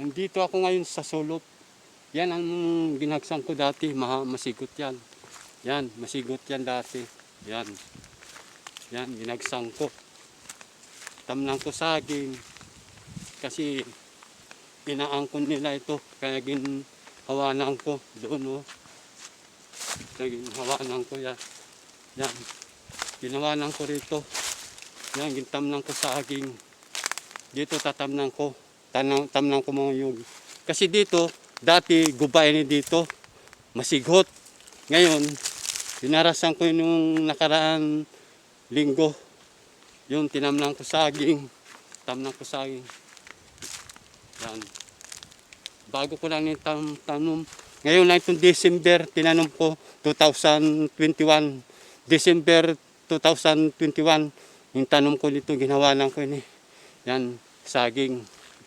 Nandito ako ngayon sa sulok. Yan ang ginagsan ko dati, masigot yan. Yan, masigot yan dati. Yan. Yan, ginagsan ko. Tamnan ko saging. Kasi inaangkon nila ito. Kaya ginhawanan ko doon. Ginhawanan ko yan. Yan. Ginawanan ko rito. Yan, gintamnan ko saging. Dito tatamnan ko. Tamnan ko mga yung. Kasi dito, dati gubay ni dito. Masigot. Ngayon, pinarasan ko yung nakaraan linggo. Yung tinamnan ko saging. Tamnan ko saging. Yan. Bago ko lang tanom. Ngayon lang itong December, tinanong ko 2021. December 2021. Yung tanom ko dito, ginawa lang ko ini. Yan, saging.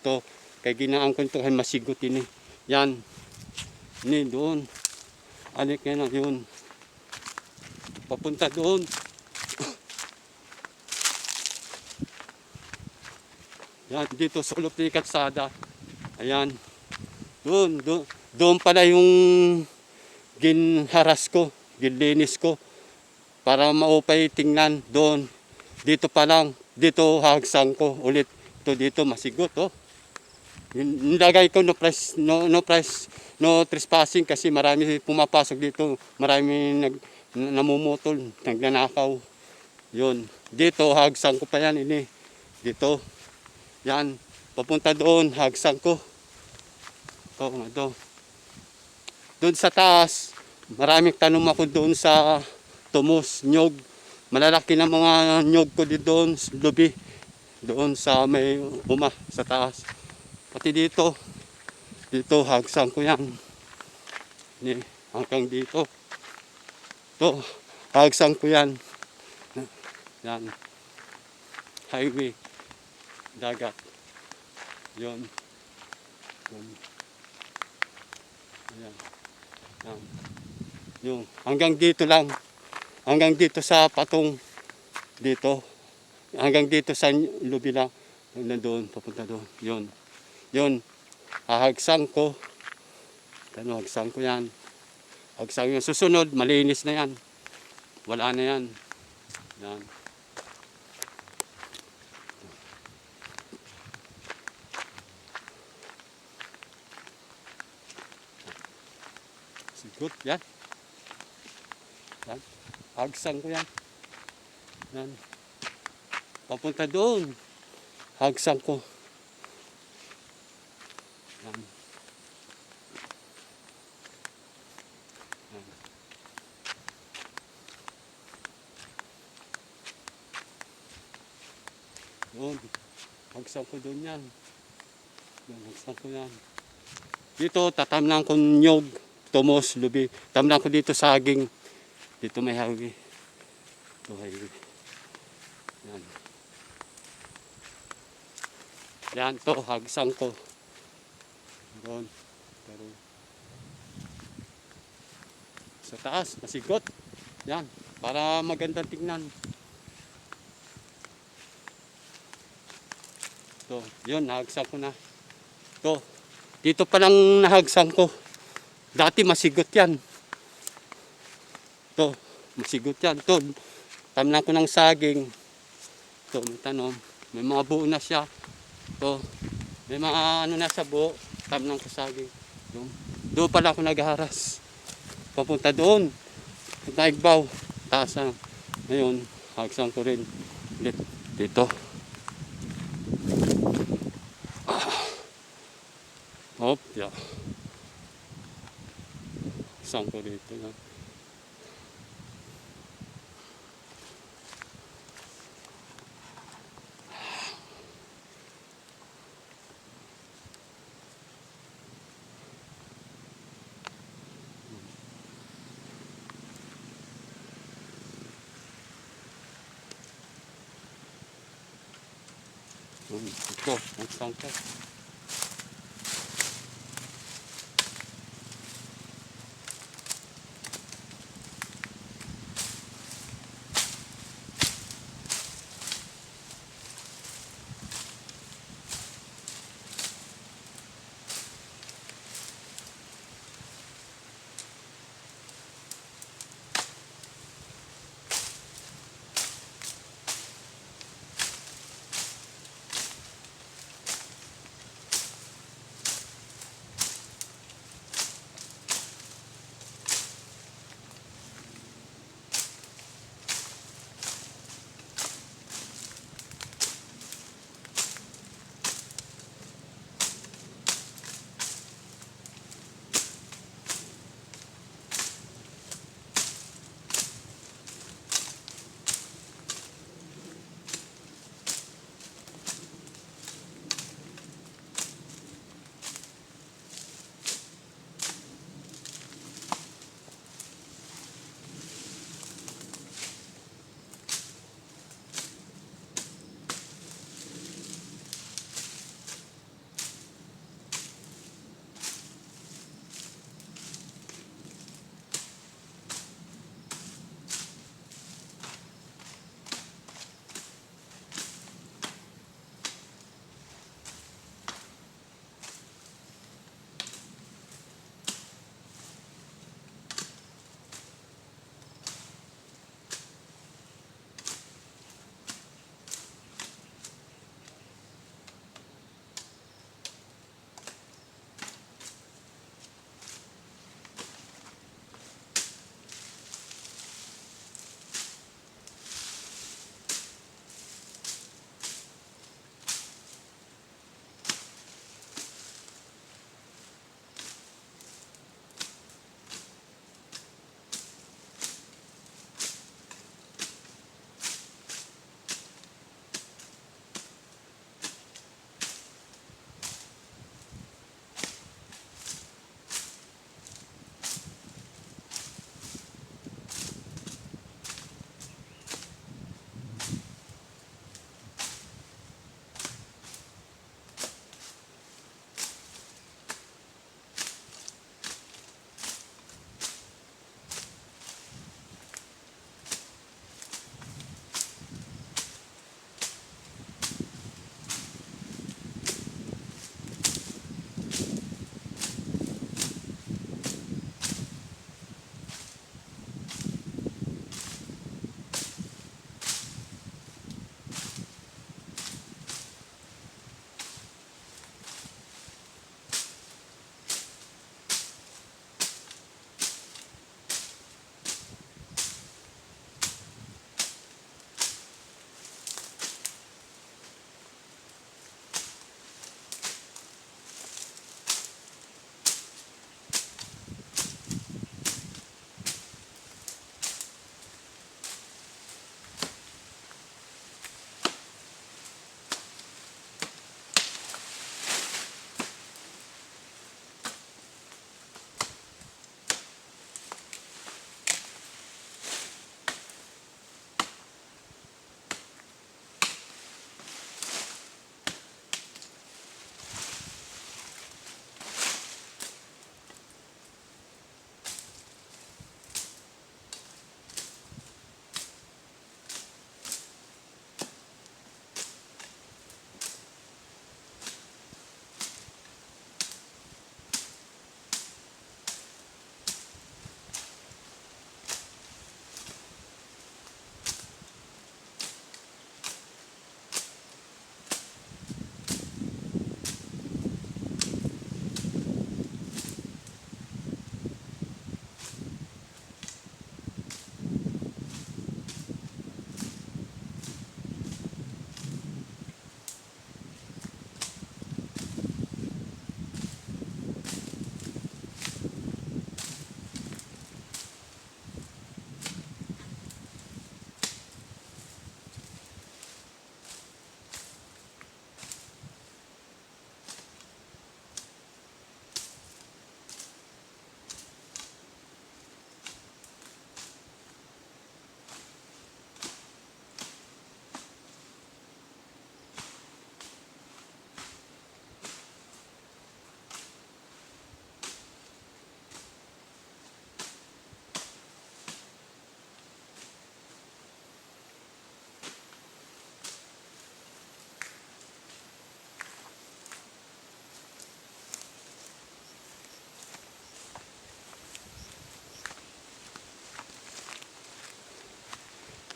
Ito, kaya ginaan ko ito kay masigot ini. Yan. Ini doon. Alik yan yun. Papunta doon. Yan, dito sa ulap ni Katsada. Ayan. Doon pala yung ginharas ko, ginlinis ko. Para maupay tingnan doon. Dito pa lang, dito hagsan ko ulit. Ito dito masigot, oh. Nilagay ko no trespassing kasi marami pumapasok dito. Marami namumutol, nagnanakaw. Yun. Dito hagsan ko pa yan ini. Dito. Yan. Papunta doon, hagsan ko. Ito. Doon sa taas, maraming tanom ako doon sa tumus, nyog. Malalaki na mga nyog ko doon, lubi. Doon sa may sa taas. Pati dito hagsan ko yan. Hanggang dito. Ito, hagsan ko yan. Yan. Highway. Dagat. Yun. Ayan. Yan. Yung hanggang dito lang. Hanggang dito sa patong. Dito. Hanggang dito sa lubi lang. Nandoon, papunta doon. Yun. Yun. Hahagsan ko. Hagsan ko yan. Hagsan yung susunod. Malinis na yan. Wala na yan. Yan. Sigot. Yan. Yan. Hagsan ko yan. Yan. Papunta doon. Hagsan ko. Yan. Yan. Doon. Hagsan ko doon yan. Hagsan ko yan. Dito tatamnan ko nyog, tumos, lubi. Tamnan ko dito saging. Dito may highway. Ito highway. Yan. Yan to, hagsan ko. Doon. Pero sa taas, masigot. Yan. Para magandang tingnan. Ito. Yun, nahagsan ko na. Ito. Dito pa lang nahagsan ko. Dati masigot yan. Ito. Masigot yan. Ito. Tamnan ko ng saging. Ito, may tanom. May mga buo na siya. Ito. May mga ano na sa buo. Tamnan ko saging. Doon pala ako nagharas. Papunta doon. Naigbaw. Taas na. Ngayon, hagsan ko rin. Ulit. Dito. Hop, yeah. Hagsan ko dito na. Ito, hagsan ko.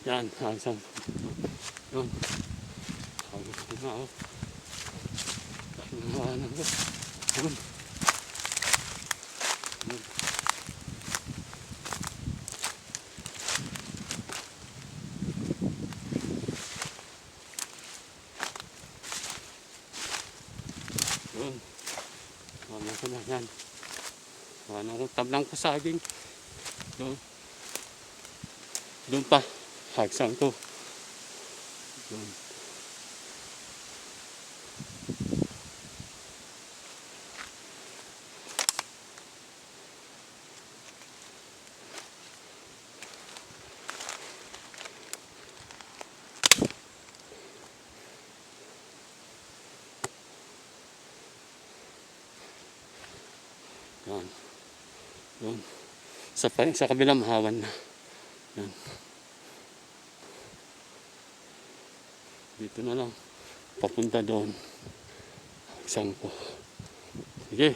Yan, hagsang. Yun. Hagsang na ako. Nahawanan ko. Yun. Yun. Yun. Ano ko na yan. Ano ko, tablang ko saging. Doon. Doon pa. Hagsang ko. Doon. Yan. Doon. Sa kabilang mahawan na. Yan. Dito na lang. Papunta doon. Hagsang ko. Sige.